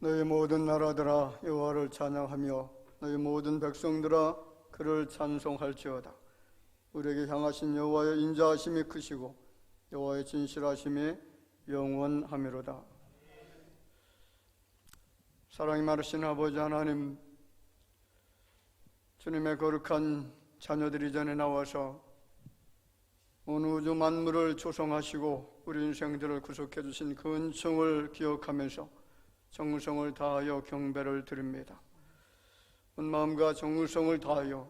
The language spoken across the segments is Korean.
너희 모든 나라들아 여호와를 찬양하며 너희 모든 백성들아 그를 찬송할지어다. 우리에게 향하신 여호와의 인자하심이 크시고 여호와의 진실하심이 영원하미로다. 사랑이 많으신 아버지 하나님, 주님의 거룩한 자녀들이 전에 나와서 온 우주 만물을 조성하시고 우리 인생들을 구속해 주신 그 은총을 기억하면서 정성을 다하여 경배를 드립니다. 온 마음과 정성을 다하여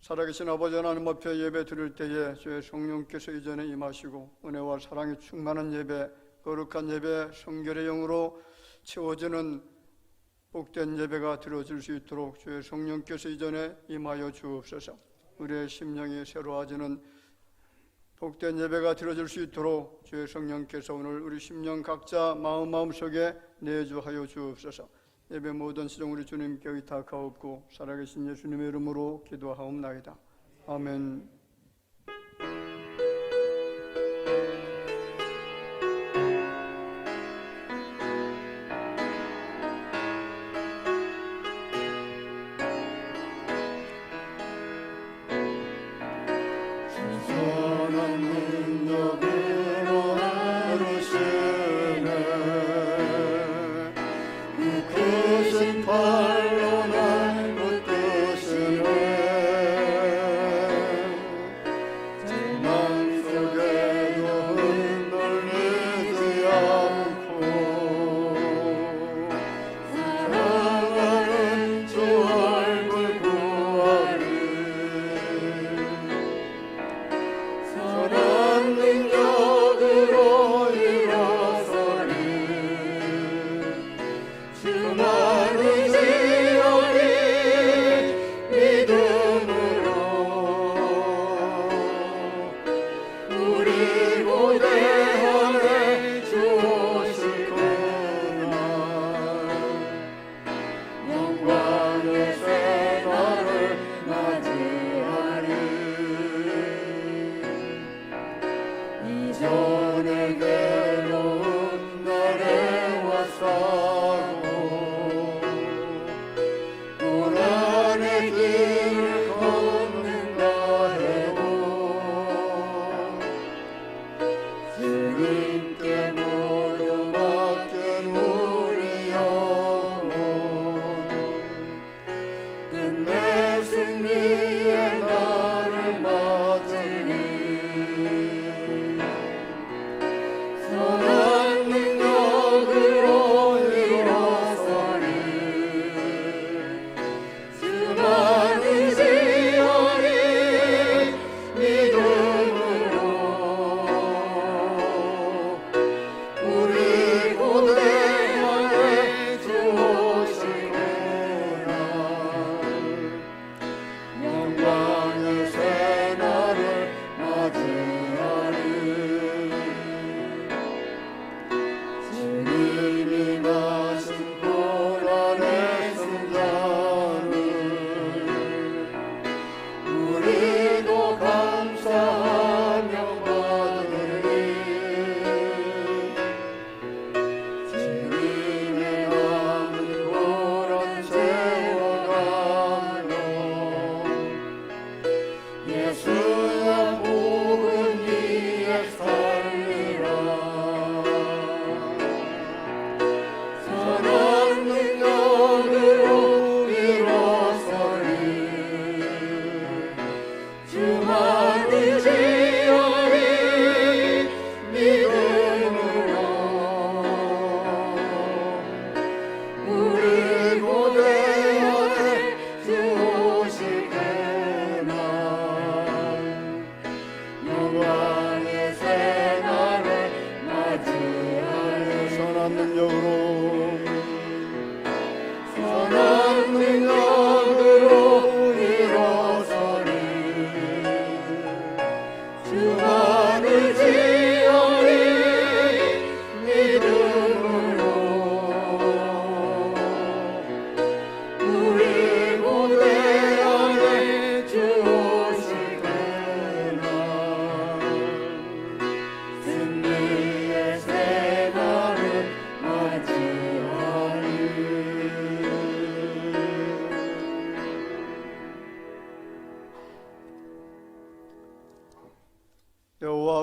살아계신 아버지 하나님 앞에 예배 드릴 때에 주의 성령께서 이전에 임하시고 은혜와 사랑이 충만한 예배, 거룩한 예배, 성결의 영으로 채워지는 복된 예배가 드려질 수 있도록 주의 성령께서 이전에 임하여 주옵소서. 우리의 심령이 새로워지는 복된 예배가 드려질 수 있도록 주의 성령께서 오늘 우리 심령 각자 마음속에 내주하여 주옵소서. 예배 모든 시종 우리 주님께 의탁하옵고 살아계신 예수님의 이름으로 기도하옵나이다. 아멘.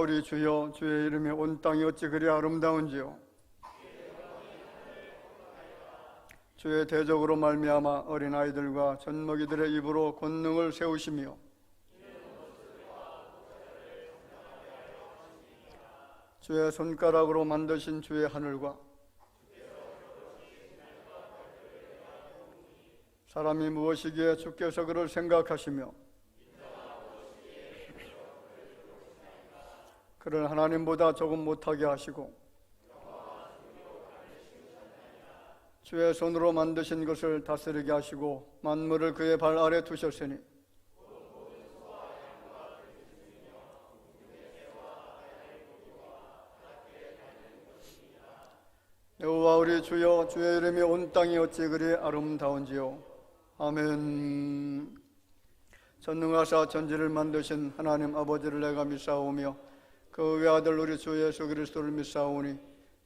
우리 주여, 주의 이름에 온 땅이 어찌 그리 아름다운지요. 주의 대적으로 말미암아 어린아이들과 젖먹이들의 입으로 권능을 세우시며 주의 손가락으로 만드신 주의 하늘과 사람이 무엇이기에 주께서 그를 생각하시며 그를 하나님보다 조금 못하게 하시고 주의 손으로 만드신 것을 다스리게 하시고 만물을 그의 발 아래 두셨으니 여호와 우리 주여, 주의 이름이 온 땅이 어찌 그리 아름다운지요. 아멘. 전능하사 천지를 만드신 하나님 아버지를 내가 믿사오며 그 외아들 우리 주 예수 그리스도를 믿사오니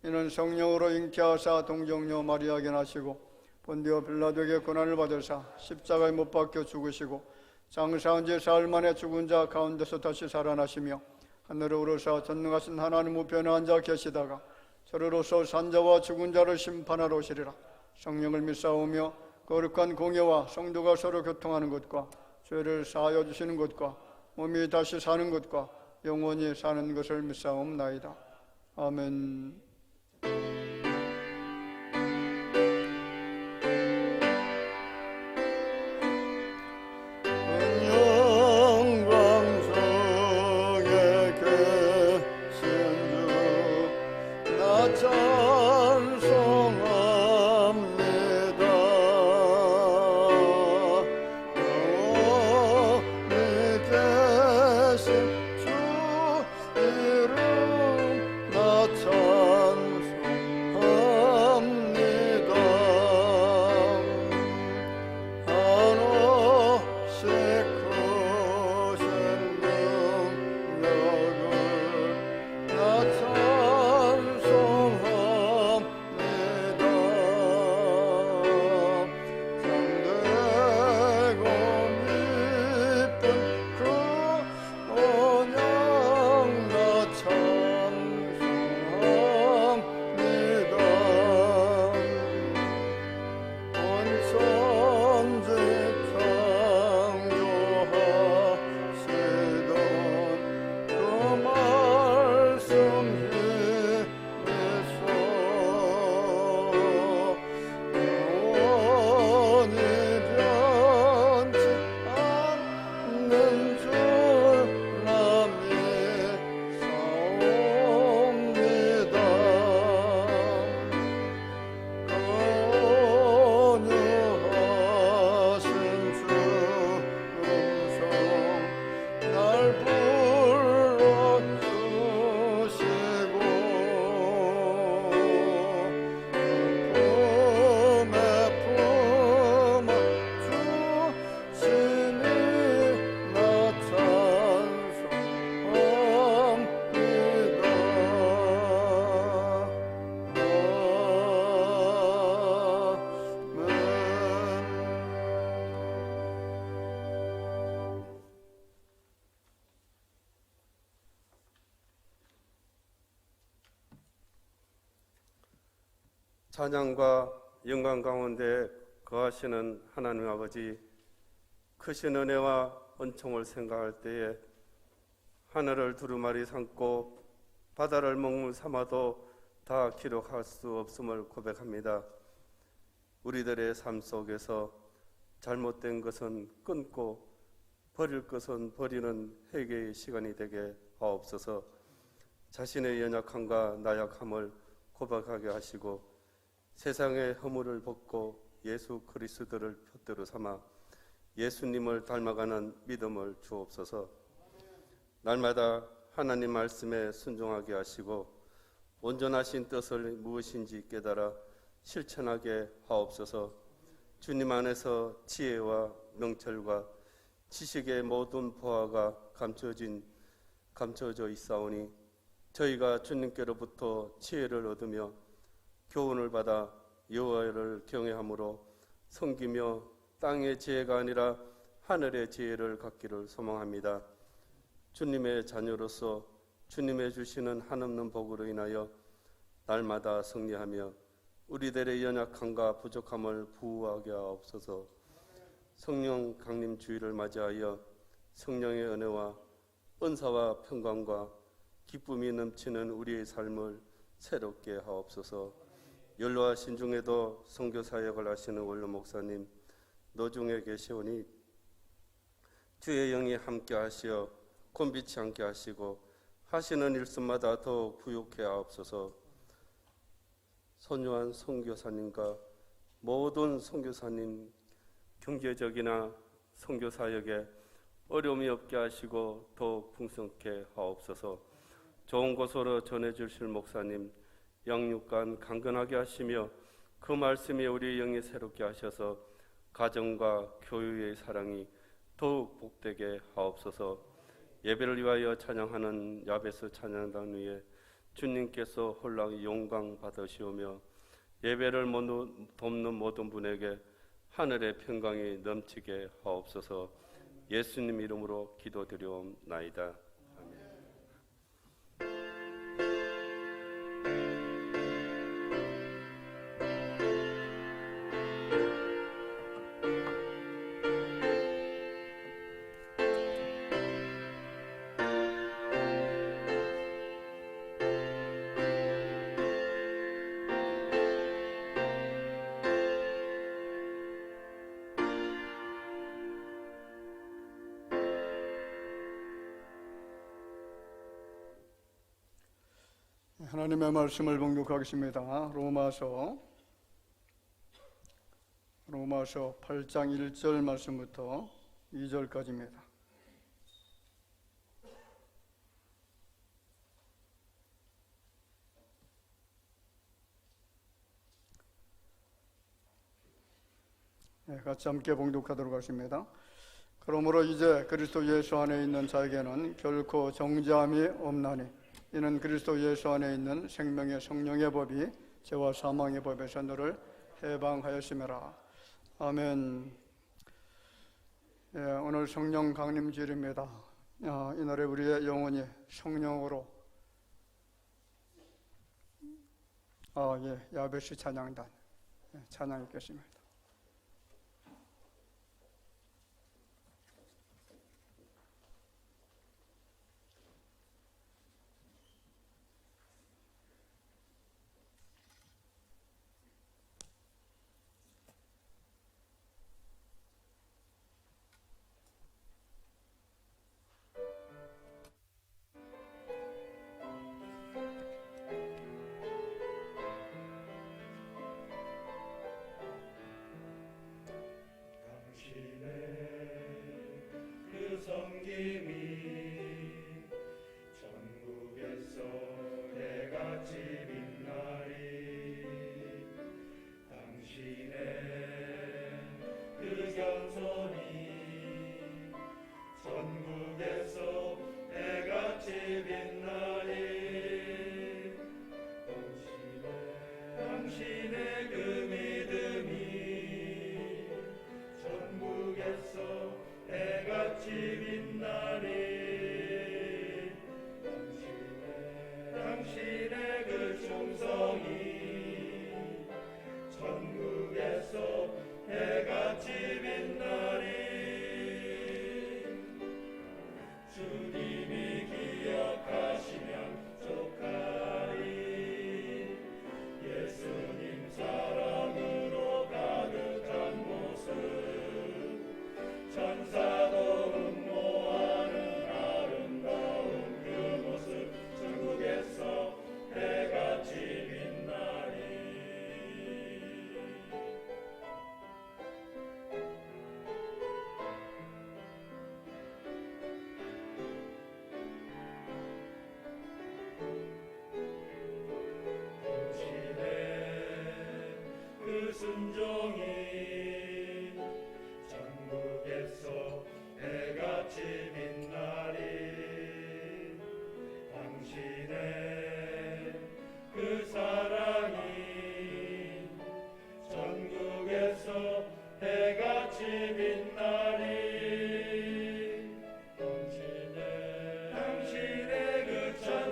이는 성령으로 잉태하사 동정녀 마리아에게 나시고 본디오 빌라도에게 고난을 받으사 십자가에 못 박혀 죽으시고 장사한 지 사흘 만에 죽은 자 가운데서 다시 살아나시며 하늘에 오르사 전능하신 하나님 우편에 앉아 계시다가 저리로서 산자와 죽은 자를 심판하러 오시리라. 성령을 믿사오며 거룩한 공예와 성도가 서로 교통하는 것과 죄를 사하여 주시는 것과 몸이 다시 사는 것과 영원히 사는 것을 믿사옵나이다. 아멘. 찬양과 영광 가운데 거하시는 하나님 아버지, 크신 은혜와 은총을 생각할 때에 하늘을 두루마리 삼고 바다를 먹물 삼아도 다 기록할 수 없음을 고백합니다. 우리들의 삶 속에서 잘못된 것은 끊고 버릴 것은 버리는 회개의 시간이 되게 하옵소서. 자신의 연약함과 나약함을 고백하게 하시고 세상의 허물을 벗고 예수 그리스도를 표대로 삼아 예수님을 닮아가는 믿음을 주옵소서. 날마다 하나님 말씀에 순종하게 하시고 온전하신 뜻을 무엇인지 깨달아 실천하게 하옵소서. 주님 안에서 지혜와 명철과 지식의 모든 보화가 감춰져 있사오니 저희가 주님께로부터 지혜를 얻으며 교훈을 받아 여호와를 경외함으로 섬기며 땅의 지혜가 아니라 하늘의 지혜를 갖기를 소망합니다. 주님의 자녀로서 주님의 주시는 한없는 복으로 인하여 날마다 승리하며 우리들의 연약함과 부족함을 부유하게 하옵소서. 성령 강림 주일을 맞이하여 성령의 은혜와 은사와 평강과 기쁨이 넘치는 우리의 삶을 새롭게 하옵소서. 연로하신 중에도 선교 사역을 하시는 원로 목사님 노중에 계시오니 주의 영이 함께 하시어 곤비치 않게 하시고 하시는 일순마다 더욱 부욕해 하옵소서. 손요한 선교사님과 모든 선교사님 경제적이나 선교 사역에 어려움이 없게 하시고 더욱 풍성케 하옵소서. 좋은 곳으로 전해주실 목사님 양육간 강건하게 하시며 그 말씀이 우리 영이 새롭게 하셔서 가정과 교회의 사랑이 더욱 복되게 하옵소서. 예배를 위하여 찬양하는 야베스 찬양단 위에 주님께서 홀랑 영광 받으시오며 예배를 돕는 모든 분에게 하늘의 평강이 넘치게 하옵소서. 예수님 이름으로 기도드리옵나이다. 하나님의 말씀을 봉독하겠습니다. 로마서 8장 1절 말씀부터 2절까지입니다. 같이 함께 봉독하도록 하겠습니다. 그러므로 이제 그리스도 예수 안에 있는 자에게는 결코 정죄함이 없나니 이는 그리스도 예수 안에 있는 생명의 성령의 법이 죄와 사망의 법에서 너를 해방하였음이라. 아멘. 오늘 성령 강림주일입니다. 이날에 우리의 영혼이 성령으로 야베스 찬양단 찬양했겠습니다. 순종이 전국에서 해같이 빛나리. 당신의 그 사랑이 전국에서 해같이 빛나리. 당신의 그 찬양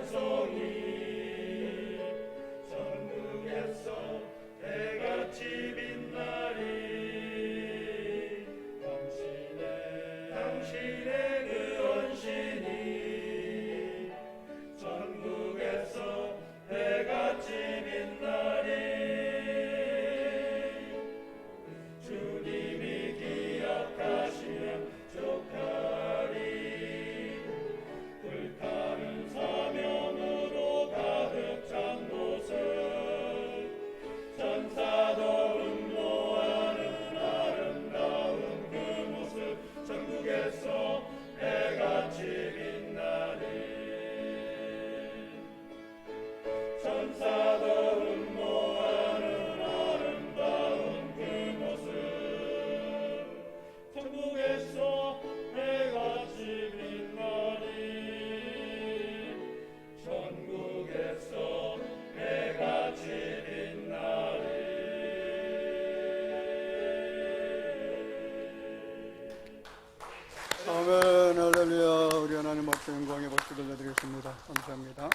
감사합니다.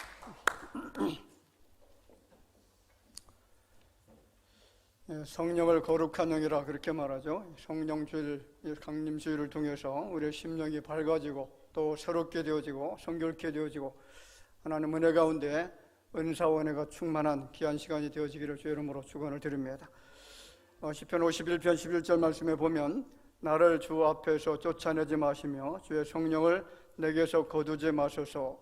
성령을 거룩한 영이라 그렇게 말하죠. 성령주일, 강림주일을 통해서 우리의 심령이 밝아지고 또 새롭게 되어지고 성결케 되어지고 하나님 은혜 가운데 은사와 은혜가 충만한 귀한 시간이 되어지기를 주의 이름으로 축원을 드립니다. 시편 51편 11절 말씀에 보면 나를 주 앞에서 쫓아내지 마시며 주의 성령을 내게서 거두지 마소서.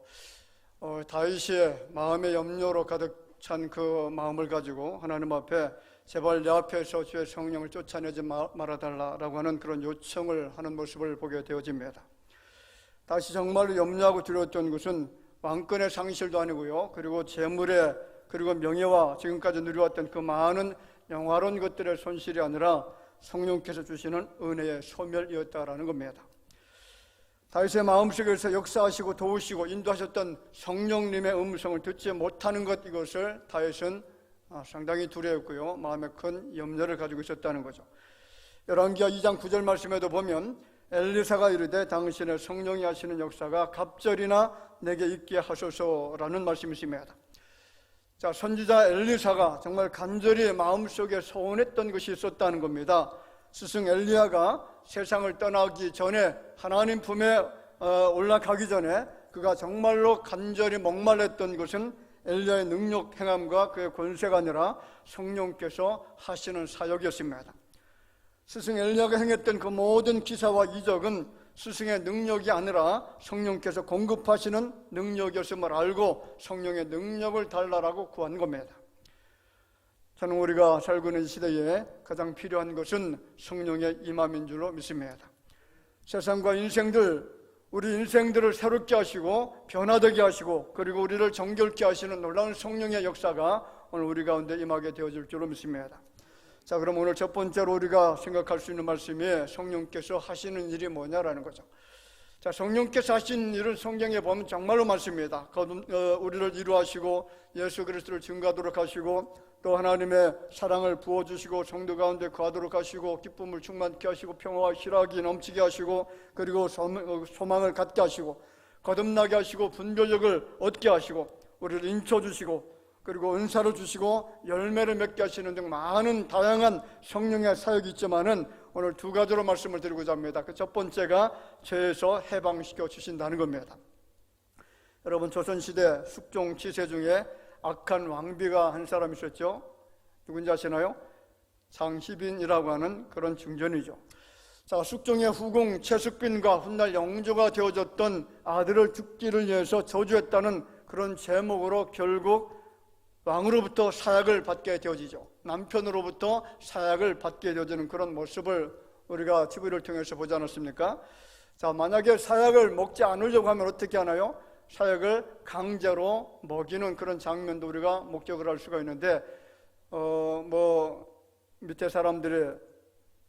다윗의 마음의 염려로 가득 찬 그 마음을 가지고 하나님 앞에 제발 내 앞에서 주의 성령을 쫓아내지 말아달라라고 하는 그런 요청을 하는 모습을 보게 되어집니다. 다시 정말로 염려하고 두려웠던 것은 왕권의 상실도 아니고요, 그리고 재물의 그리고 명예와 지금까지 누려왔던 그 많은 영화로운 것들의 손실이 아니라 성령께서 주시는 은혜의 소멸이었다라는 겁니다. 다윗의 마음속에서 역사하시고 도우시고 인도하셨던 성령님의 음성을 듣지 못하는 것, 이것을 다윗은 상당히 두려웠고요, 마음에 큰 염려를 가지고 있었다는 거죠. 열왕기하 2장 9절 말씀에도 보면 엘리사가 이르되 당신의 성령이 하시는 역사가 갑절이나 내게 있게 하소서라는 말씀이 있습니다. 자, 선지자 엘리사가 정말 간절히 마음속에 소원했던 것이 있었다는 겁니다. 스승 엘리야가 세상을 떠나기 전에, 하나님 품에 올라가기 전에 그가 정말로 간절히 목말랐던 것은 엘리야의 능력 행함과 그의 권세가 아니라 성령께서 하시는 사역이었습니다. 스승 엘리야가 행했던 그 모든 기사와 이적은 스승의 능력이 아니라 성령께서 공급하시는 능력이었음을 알고 성령의 능력을 달라라고 구한 겁니다. 저는 우리가 살고 있는 시대에 가장 필요한 것은 성령의 임함인 줄로 믿습니다. 세상과 우리 인생들을 새롭게 하시고 변화되게 하시고 그리고 우리를 정결케 하시는 놀라운 성령의 역사가 오늘 우리 가운데 임하게 되어질 줄로 믿습니다. 자, 그럼 오늘 첫 번째로 우리가 생각할 수 있는 말씀이 성령께서 하시는 일이 뭐냐라는 거죠. 자, 성령께서 하신 일은 성경에 보면 정말로 많습니다. 우리를 이루하시고 예수 그리스도를 증거하도록 하시고 또 하나님의 사랑을 부어주시고 성도 가운데 거하도록 하시고 기쁨을 충만케 하시고 평화와 희락이 넘치게 하시고 그리고 소망을 갖게 하시고 거듭나게 하시고 분별력을 얻게 하시고 우리를 인쳐주시고 그리고 은사를 주시고 열매를 맺게 하시는 등 많은 다양한 성령의 사역이 있지만은 오늘 두 가지로 말씀을 드리고자 합니다. 그 첫 번째가 죄에서 해방시켜 주신다는 겁니다. 여러분, 조선시대 숙종 치세 중에 악한 왕비가 한 사람 있었죠. 누군지 아시나요? 장희빈이라고 하는 그런 중전이죠. 자, 숙종의 후궁 최숙빈과 훗날 영조가 되어졌던 아들을 죽기를 위해서 저주했다는 그런 제목으로 결국 왕으로부터 사약을 받게 되어지죠. 남편으로부터 사약을 받게 되어지는 그런 모습을 우리가 TV를 통해서 보지 않았습니까? 자, 만약에 사약을 먹지 않으려고 하면 어떻게 하나요? 사약을 강제로 먹이는 그런 장면도 우리가 목격을 할 수가 있는데 밑에 사람들이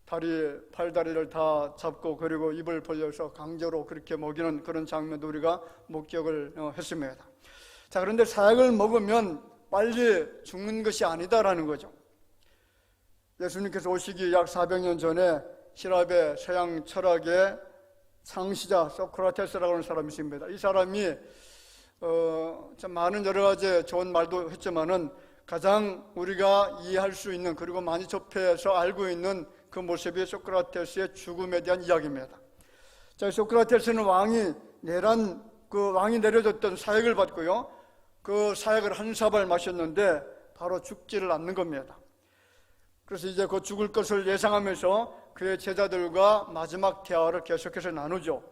팔다리를 다 잡고 그리고 입을 벌려서 강제로 그렇게 먹이는 그런 장면도 우리가 목격을 했습니다. 자, 그런데 사약을 먹으면 빨리 죽는 것이 아니다라는 거죠. 예수님께서 오시기 약 400년 전에希腊의 서양 철학의 창시자 소크라테스라고 하는 사람이 있습니다. 이 사람이 참 많은 여러 가지 좋은 말도 했지만은 가장 우리가 이해할 수 있는 그리고 많이 접해서 알고 있는 그 모습이 소크라테스의 죽음에 대한 이야기입니다. 자, 소크라테스는 왕이 내려줬던 사약을 받고요, 그 사약을 한 사발 마셨는데 바로 죽지를 않는 겁니다. 그래서 이제 그 죽을 것을 예상하면서 그의 제자들과 마지막 대화를 계속해서 나누죠.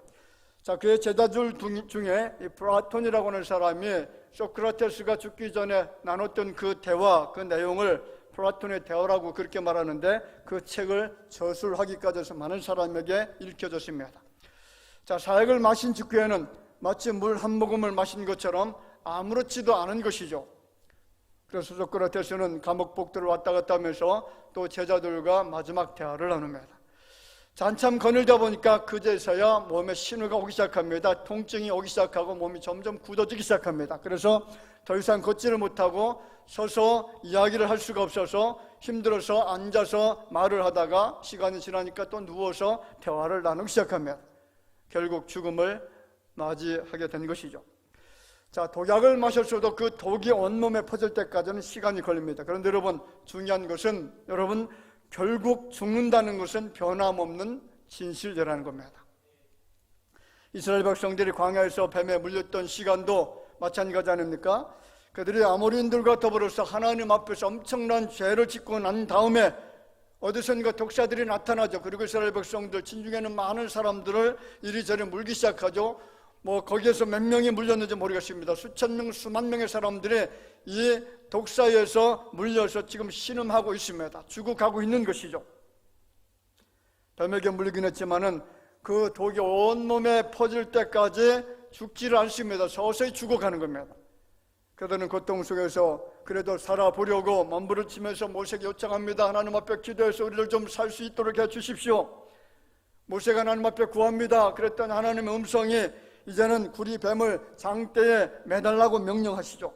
자, 그의 제자들 중에 이 플라톤이라고 하는 사람이 소크라테스가 죽기 전에 나눴던 그 대화, 그 내용을 플라톤의 대화라고 그렇게 말하는데 그 책을 저술하기까지 해서 많은 사람에게 읽혀졌습니다. 자, 사약을 마신 직후에는 마치 물 한 모금을 마신 것처럼 아무렇지도 않은 것이죠. 그래서 소크라테스는 감옥복도를 왔다 갔다 하면서 또 제자들과 마지막 대화를 나눕니다. 자, 한참 거닐다 보니까 그제서야 몸에 신호가 오기 시작합니다. 통증이 오기 시작하고 몸이 점점 굳어지기 시작합니다. 그래서 더 이상 걷지를 못하고 서서 이야기를 할 수가 없어서 힘들어서 앉아서 말을 하다가 시간이 지나니까 또 누워서 대화를 나누기 시작합니다. 결국 죽음을 맞이하게 된 것이죠. 자, 독약을 마셨어도 그 독이 온몸에 퍼질 때까지는 시간이 걸립니다. 그런데 여러분, 중요한 것은 여러분 결국 죽는다는 것은 변함없는 진실이라는 겁니다. 이스라엘 백성들이 광야에서 뱀에 물렸던 시간도 마찬가지 아닙니까? 그들이 아모리인들과 더불어서 하나님 앞에서 엄청난 죄를 짓고 난 다음에 어디선가 독사들이 나타나죠. 그리고 이스라엘 백성들, 진중에는 많은 사람들을 이리저리 물기 시작하죠. 거기에서 몇 명이 물렸는지 모르겠습니다. 수천 명, 수만 명의 사람들이 이 독사에서 물려서 지금 신음하고 있습니다. 죽어가고 있는 것이죠. 뱀에게 물리긴 했지만은 그 독이 온몸에 퍼질 때까지 죽지를 않습니다. 서서히 죽어가는 겁니다. 그들은 고통 속에서 그래도 살아보려고 몸부림치면서 모세에게 요청합니다. 하나님 앞에 기도해서 우리를 좀 살 수 있도록 해주십시오. 모세가 하나님 앞에 구합니다. 그랬더니 하나님의 음성이 이제는 구리 뱀을 장대에 매달라고 명령하시죠.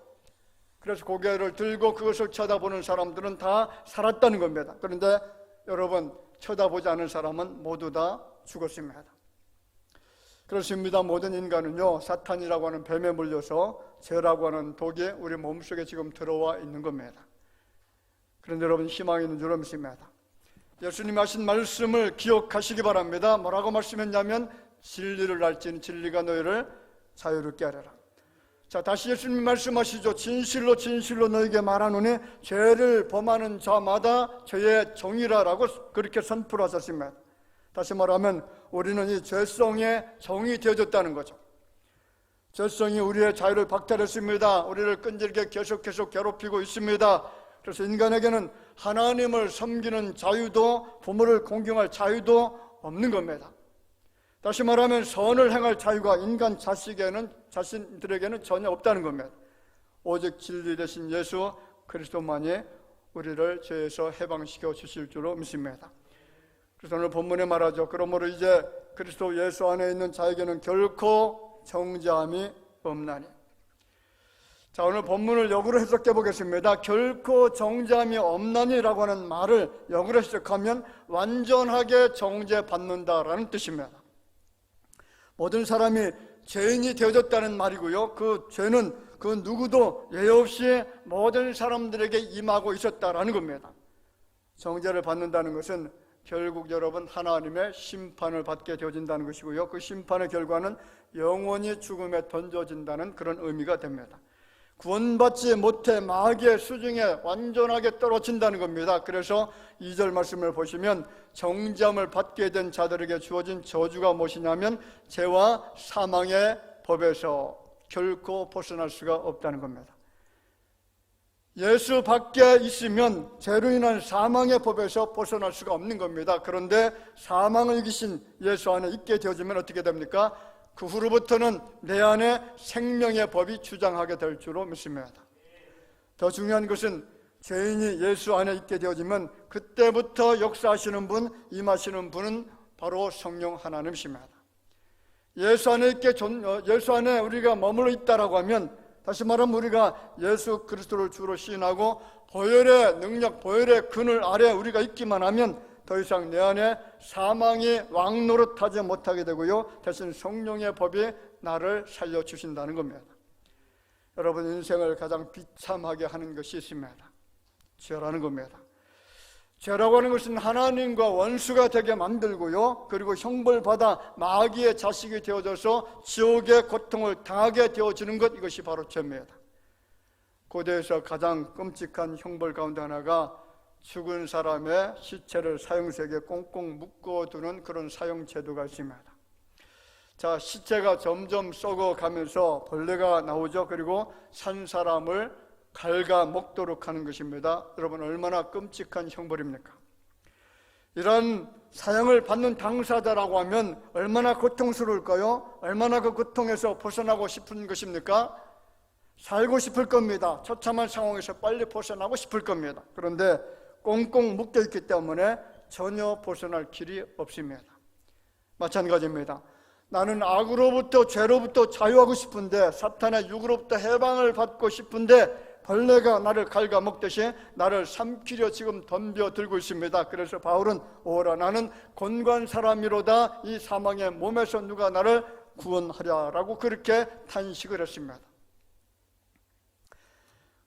그래서 고개를 들고 그것을 쳐다보는 사람들은 다 살았다는 겁니다. 그런데 여러분, 쳐다보지 않은 사람은 모두 다 죽었습니다. 그렇습니다. 모든 인간은요, 사탄이라고 하는 뱀에 물려서 죄라고 하는 독이 우리 몸속에 지금 들어와 있는 겁니다. 그런데 여러분, 희망이 있는 줄 믿습니다. 예수님이 하신 말씀을 기억하시기 바랍니다. 뭐라고 말씀했냐면 진리를 알지니 진리가 너희를 자유롭게 하리라. 자, 다시 예수님이 말씀하시죠. 진실로 진실로 너희에게 말하노니 죄를 범하는 자마다 죄의 종이라라고 그렇게 선포를 하셨습니다. 다시 말하면 우리는 이 죄성의 종이 되어졌다는 거죠. 죄성이 우리의 자유를 박탈했습니다. 우리를 끈질기게 계속 괴롭히고 있습니다. 그래서 인간에게는 하나님을 섬기는 자유도 부모를 공경할 자유도 없는 겁니다. 다시 말하면 선을 행할 자유가 인간 자신들에게는 전혀 없다는 겁니다. 오직 진리 되신 예수 그리스도만이 우리를 죄에서 해방시켜 주실 줄로 믿습니다. 그래서 오늘 본문에 말하죠. 그러므로 이제 그리스도 예수 안에 있는 자에게는 결코 정죄함이 없나니. 자, 오늘 본문을 역으로 해석해 보겠습니다. 결코 정죄함이 없나니라고 하는 말을 역으로 해석하면 완전하게 정죄받는다라는 뜻입니다. 모든 사람이 죄인이 되어졌다는 말이고요. 그 죄는 그 누구도 예외 없이 모든 사람들에게 임하고 있었다라는 겁니다. 정죄를 받는다는 것은 결국 여러분 하나님의 심판을 받게 되어진다는 것이고요. 그 심판의 결과는 영원히 죽음에 던져진다는 그런 의미가 됩니다. 구원받지 못해 마귀의 수중에 완전하게 떨어진다는 겁니다. 그래서 2절 말씀을 보시면 정죄함을 받게 된 자들에게 주어진 저주가 무엇이냐면 죄와 사망의 법에서 결코 벗어날 수가 없다는 겁니다. 예수 밖에 있으면 죄로 인한 사망의 법에서 벗어날 수가 없는 겁니다. 그런데 사망을 이기신 예수 안에 있게 되어지면 어떻게 됩니까? 그 후로부터는 내 안에 생명의 법이 주장하게 될 줄로 믿습니다. 더 중요한 것은 죄인이 예수 안에 있게 되어지면 그때부터 역사하시는 분, 임하시는 분은 바로 성령 하나님이십니다. 예수 안에 우리가 머물러 있다라고 하면, 다시 말하면 우리가 예수 그리스도를 주로 시인하고 보혈의 능력, 보혈의 그늘 아래 우리가 있기만 하면 더 이상 내 안에 사망이 왕노릇하지 못하게 되고요, 대신 성령의 법이 나를 살려주신다는 겁니다. 여러분, 인생을 가장 비참하게 하는 것이 있습니다. 죄라는 겁니다. 죄라고 하는 것은 하나님과 원수가 되게 만들고요, 그리고 형벌받아 마귀의 자식이 되어져서 지옥의 고통을 당하게 되어지는 것, 이것이 바로 죄입니다. 고대에서 가장 끔찍한 형벌 가운데 하나가 죽은 사람의 시체를 사형석에 꽁꽁 묶어두는 그런 사형제도가 있습니다. 자, 시체가 점점 썩어가면서 벌레가 나오죠. 그리고 산 사람을 갉아먹도록 하는 것입니다. 여러분, 얼마나 끔찍한 형벌입니까? 이런 사형을 받는 당사자라고 하면 얼마나 고통스러울까요? 얼마나 그 고통에서 벗어나고 싶은 것입니까? 살고 싶을 겁니다. 처참한 상황에서 빨리 벗어나고 싶을 겁니다. 그런데 꽁꽁 묶여있기 때문에 전혀 벗어날 길이 없습니다. 마찬가지입니다. 나는 악으로부터, 죄로부터 자유하고 싶은데, 사탄의 육으로부터 해방을 받고 싶은데 벌레가 나를 갉아먹듯이 나를 삼키려 지금 덤벼들고 있습니다. 그래서 바울은 오라, 나는 곤고한 사람이로다, 이 사망의 몸에서 누가 나를 구원하랴라고 그렇게 탄식을 했습니다.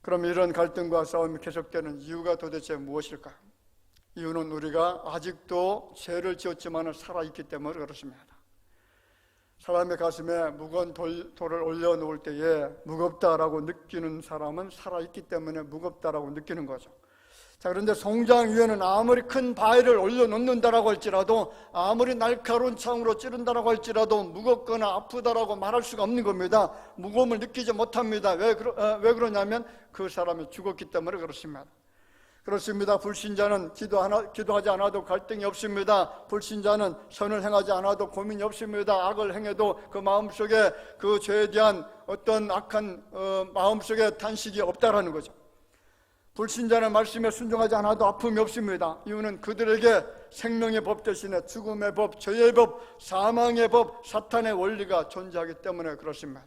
그럼 이런 갈등과 싸움이 계속되는 이유가 도대체 무엇일까? 이유는 우리가 아직도 죄를 지었지만 살아있기 때문에 그렇습니다. 사람의 가슴에 무거운 돌을 올려놓을 때에 무겁다라고 느끼는 사람은 살아있기 때문에 무겁다라고 느끼는 거죠. 자, 그런데 송장 위에는 아무리 큰 바위를 올려놓는다라고 할지라도, 아무리 날카로운 창으로 찌른다라고 할지라도 무겁거나 아프다라고 말할 수가 없는 겁니다. 무거움을 느끼지 못합니다. 왜 그러냐면 그 사람이 죽었기 때문에 그렇습니다. 그렇습니다. 불신자는 기도하지 않아도 갈등이 없습니다. 불신자는 선을 행하지 않아도 고민이 없습니다. 악을 행해도 그 마음속에 그 죄에 대한 어떤 악한 마음속에 탄식이 없다라는 거죠. 불신자는 말씀에 순종하지 않아도 아픔이 없습니다. 이유는 그들에게 생명의 법 대신에 죽음의 법, 죄의 법, 사망의 법, 사탄의 원리가 존재하기 때문에 그렇습니다.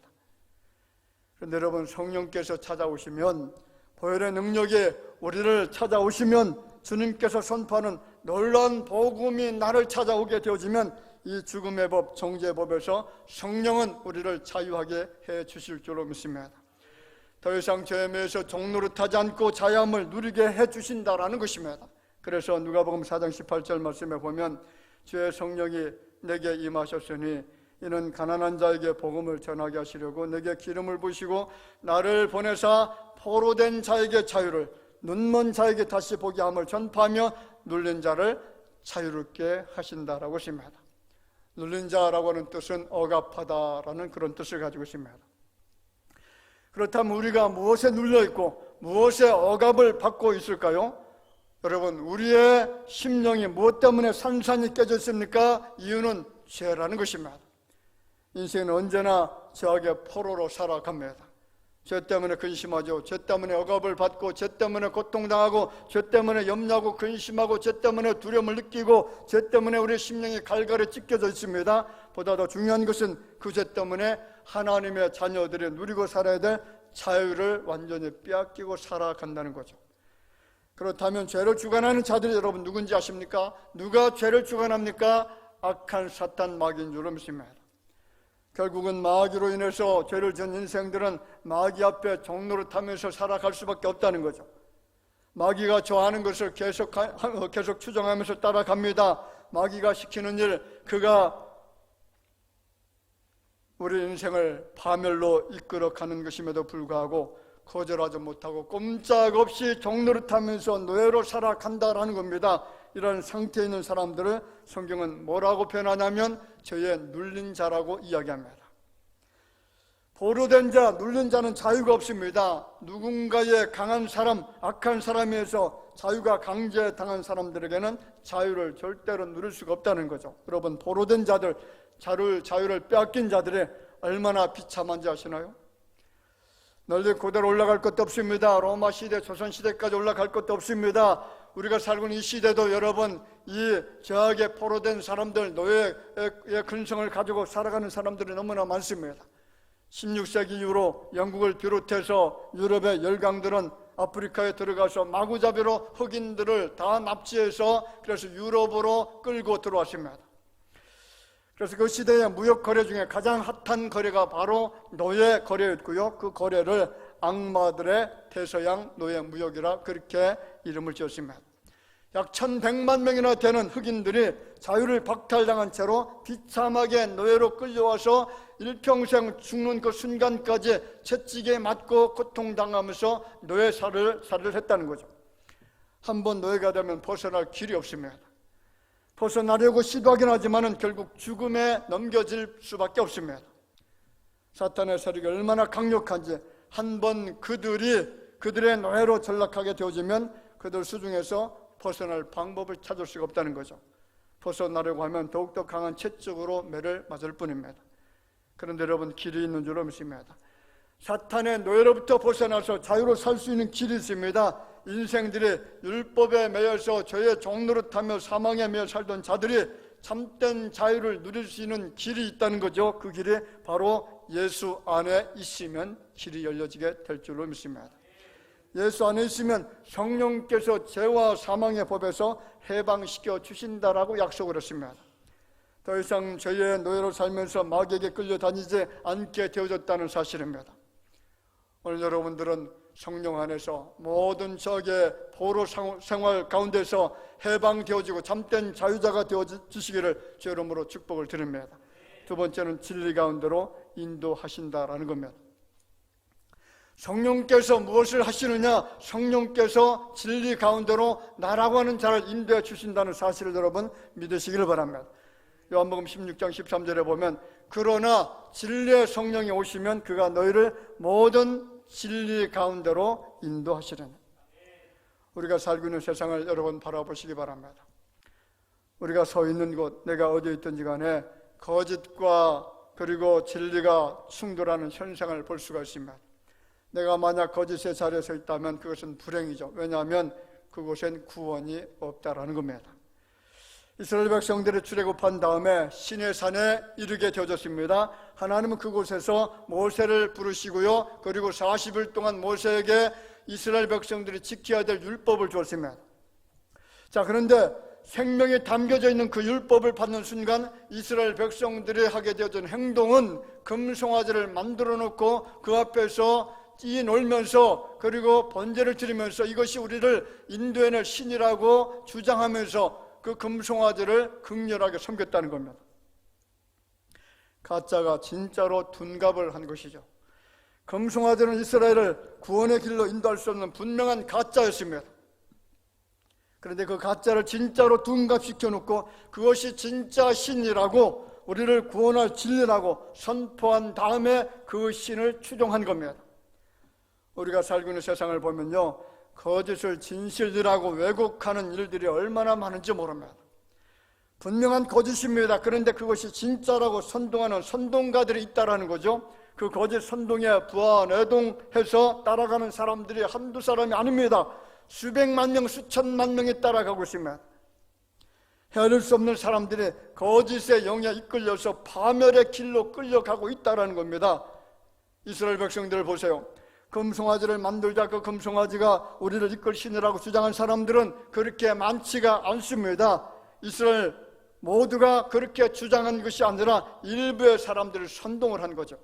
그런데 여러분, 성령께서 찾아오시면, 보혈의 능력이 우리를 찾아오시면, 주님께서 선포하는 놀라운 복음이 나를 찾아오게 되어지면 이 죽음의 법, 정죄의 법에서 성령은 우리를 자유하게 해 주실 줄로 믿습니다. 더 이상 죄에 매여서 종노릇하지 않고 자유함을 누리게 해 주신다라는 것입니다. 그래서 누가복음 4장 18절 말씀에 보면 주의 성령이 내게 임하셨으니 이는 가난한 자에게 복음을 전하게 하시려고 내게 기름을 부으시고 나를 보내사 포로된 자에게 자유를, 눈먼 자에게 다시 보게 함을 전파하며 눌린 자를 자유롭게 하신다라고 했습니다. 눌린 자라고 하는 뜻은 억압하다라는 그런 뜻을 가지고 있습니다. 그렇다면 우리가 무엇에 눌려있고 무엇에 억압을 받고 있을까요? 여러분, 우리의 심령이 무엇 때문에 산산이 깨져 있습니까? 이유는 죄라는 것입니다. 인생은 언제나 죄악의 포로로 살아갑니다. 죄 때문에 근심하죠. 죄 때문에 억압을 받고, 죄 때문에 고통당하고, 죄 때문에 염려하고 근심하고, 죄 때문에 두려움을 느끼고, 죄 때문에 우리의 심령이 갈갈이 찢겨져 있습니다. 보다 더 중요한 것은 그 죄 때문에 하나님의 자녀들이 누리고 살아야 될 자유를 완전히 빼앗기고 살아간다는 거죠. 그렇다면 죄를 주관하는 자들이 여러분 누군지 아십니까? 누가 죄를 주관합니까? 악한 사탄 마귀인 줄로 믿습니다. 결국은 마귀로 인해서 죄를 지은 인생들은 마귀 앞에 종노릇하면서 살아갈 수밖에 없다는 거죠. 마귀가 좋아하는 것을 계속 추종하면서 따라갑니다. 마귀가 시키는 일, 그가 우리 인생을 파멸로 이끌어가는 것임에도 불구하고 거절하지 못하고 꼼짝없이 종노릇하면서 노예로 살아간다라는 겁니다. 이런 상태에 있는 사람들을 성경은 뭐라고 표현하냐면 죄에 눌린 자라고 이야기합니다. 포로된 자, 눌린 자는 자유가 없습니다. 누군가의 강한 사람, 악한 사람에 의해서 자유가 강제당한 사람들에게는 자유를 절대로 누릴 수가 없다는 거죠. 여러분, 포로된 자들, 자유를 빼앗긴 자들이 얼마나 비참한지 아시나요? 널리 고대로 올라갈 것도 없습니다. 로마 시대, 조선 시대까지 올라갈 것도 없습니다. 우리가 살고 있는 이 시대도 여러분, 이 죄악에 포로된 사람들, 노예의 근성을 가지고 살아가는 사람들이 너무나 많습니다. 16세기 이후로 영국을 비롯해서 유럽의 열강들은 아프리카에 들어가서 마구잡이로 흑인들을 다 납치해서 그래서 유럽으로 끌고 들어왔습니다. 그래서 그 시대의 무역 거래 중에 가장 핫한 거래가 바로 노예 거래였고요. 그 거래를 악마들의 대서양 노예 무역이라 그렇게 이름을 지었습니다. 약 1100만 명이나 되는 흑인들이 자유를 박탈당한 채로 비참하게 노예로 끌려와서 일평생 죽는 그 순간까지 채찍에 맞고 고통당하면서 노예살을 했다는 거죠. 한번 노예가 되면 벗어날 길이 없습니다. 벗어나려고 시도하긴 하지만 결국 죽음에 넘겨질 수밖에 없습니다. 사탄의 세력이 얼마나 강력한지, 한번 그들의 노예로 전락하게 되어지면 그들 수중에서 벗어날 방법을 찾을 수가 없다는 거죠. 벗어나려고 하면 더욱더 강한 채찍으로 매를 맞을 뿐입니다. 그런데 여러분, 길이 있는 줄로 믿습니다. 사탄의 노예로부터 벗어나서 자유로 살 수 있는 길이 있습니다. 인생들이 율법에 매여서 죄의 종노릇하며 사망에 매여 살던 자들이 참된 자유를 누릴 수 있는 길이 있다는 거죠. 그 길이 바로 예수 안에 있으면 길이 열려지게 될 줄로 믿습니다. 예수 안에 있으면 성령께서 죄와 사망의 법에서 해방시켜 주신다라고 약속을 했습니다. 더 이상 죄의 노예로 살면서 마귀에게 끌려다니지 않게 되어졌다는 사실입니다. 오늘 여러분들은 성령 안에서 모든 적의 포로 생활 가운데서 해방되어지고 참된 자유자가 되어지시기를 주 이름으로 축복을 드립니다. 두 번째는 진리 가운데로 인도하신다라는 겁니다. 성령께서 무엇을 하시느냐? 성령께서 진리 가운데로 나라고 하는 자를 인도해 주신다는 사실을 여러분 믿으시기를 바랍니다. 요한복음 16장 13절에 보면 그러나 진리의 성령이 오시면 그가 너희를 모든 진리 가운데로 인도하시려니. 우리가 살고 있는 세상을 여러분 바라보시기 바랍니다. 우리가 서 있는 곳, 내가 어디에 있든지 간에 거짓과 그리고 진리가 충돌하는 현상을 볼 수가 있습니다. 내가 만약 거짓의 자리에 서 있다면 그것은 불행이죠. 왜냐하면 그곳엔 구원이 없다라는 겁니다. 이스라엘 백성들이 출애굽한 다음에 시내산에 이르게 되어졌습니다. 하나님은 그곳에서 모세를 부르시고요, 그리고 40일 동안 모세에게 이스라엘 백성들이 지켜야 될 율법을 주었습니다. 자, 그런데 생명이 담겨져 있는 그 율법을 받는 순간 이스라엘 백성들이 하게 되어진 행동은 금송아지를 만들어 놓고 그 앞에서 뛰놀면서 그리고 번제를 드리면서 이것이 우리를 인도해낼 신이라고 주장하면서 그 금송아지를 극렬하게 섬겼다는 겁니다. 가짜가 진짜로 둔갑을 한 것이죠. 금송아지는 이스라엘을 구원의 길로 인도할 수 없는 분명한 가짜였습니다. 그런데 그 가짜를 진짜로 둔갑시켜 놓고 그것이 진짜 신이라고 우리를 구원할 진리라고 선포한 다음에 그 신을 추종한 겁니다. 우리가 살고 있는 세상을 보면요, 거짓을 진실이라고 왜곡하는 일들이 얼마나 많은지 모릅니다. 분명한 거짓입니다. 그런데 그것이 진짜라고 선동하는 선동가들이 있다라는 거죠. 그 거짓 선동에 부하내동해서 따라가는 사람들이 한두 사람이 아닙니다. 수백만 명, 수천만 명이 따라가고 있습니다. 헤아릴 수 없는 사람들이 거짓의 영에 이끌려서 파멸의 길로 끌려가고 있다라는 겁니다. 이스라엘 백성들을 보세요. 금송아지를 만들자 그 금송아지가 우리를 이끌 신이라고 주장한 사람들은 그렇게 많지가 않습니다. 이스라엘 모두가 그렇게 주장한 것이 아니라 일부의 사람들을 선동을 한 거죠.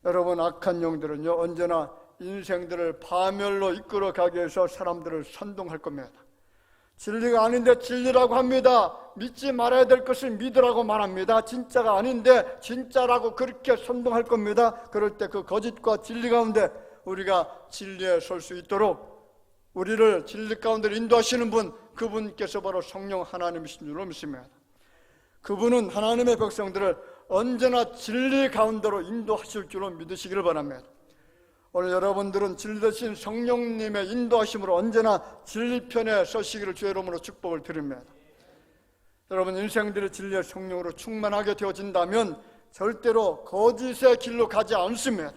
여러분, 악한 영들은요 언제나 인생들을 파멸로 이끌어가기 위해서 사람들을 선동할 겁니다. 진리가 아닌데 진리라고 합니다. 믿지 말아야 될 것을 믿으라고 말합니다. 진짜가 아닌데 진짜라고 그렇게 선동할 겁니다. 그럴 때 그 거짓과 진리 가운데 우리가 진리에 설 수 있도록 우리를 진리 가운데 인도하시는 분, 그분께서 바로 성령 하나님이신 줄로 믿습니다. 그분은 하나님의 백성들을 언제나 진리 가운데로 인도하실 줄로 믿으시기를 바랍니다. 오늘 여러분들은 진리 되신 성령님의 인도하심으로 언제나 진리편에 서시기를 주의 이름으로 축복을 드립니다. 여러분, 인생들이 진리의 성령으로 충만하게 되어진다면 절대로 거짓의 길로 가지 않습니다.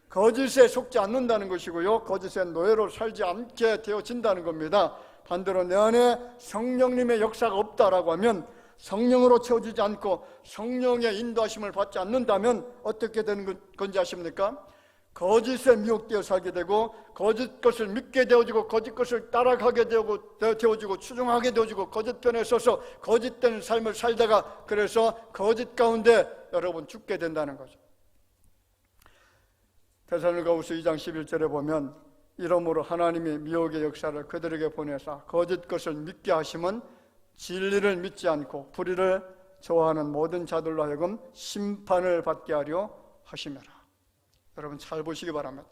거짓에 속지 않는다는 것이고요, 거짓의 노예로 살지 않게 되어진다는 겁니다. 반대로 내 안에 성령님의 역사가 없다라고 하면, 성령으로 채워지지 않고 성령의 인도하심을 받지 않는다면 어떻게 되는 건지 아십니까? 거짓에 미혹되어 살게 되고 거짓 것을 믿게 되어지고 거짓 것을 따라가게 되어지고 추종하게 되어지고 거짓 편에 서서 거짓된 삶을 살다가 그래서 거짓 가운데 여러분 죽게 된다는 거죠. 데살로니가후서 2장 11절에 보면 이러므로 하나님이 미혹의 역사를 그들에게 보내사 거짓 것을 믿게 하심은 진리를 믿지 않고 불의를 좋아하는 모든 자들로 하여금 심판을 받게 하려 하심이라. 여러분 잘 보시기 바랍니다.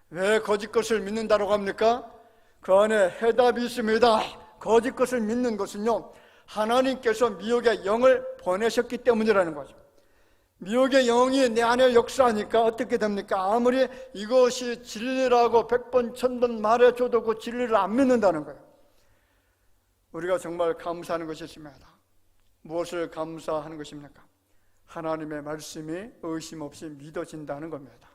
왜 거짓 것을 믿는다고 합니까? 그 안에 해답이 있습니다. 거짓 것을 믿는 것은요, 하나님께서 미혹의 영을 보내셨기 때문이라는 거죠. 미혹의 영이 내 안에 역사하니까 어떻게 됩니까? 아무리 이것이 진리라고 100번 1000번 말해줘도 그 진리를 안 믿는다는 거예요. 우리가 정말 감사하는 것이 있습니다. 무엇을 감사하는 것입니까? 하나님의 말씀이 의심 없이 믿어진다는 겁니다.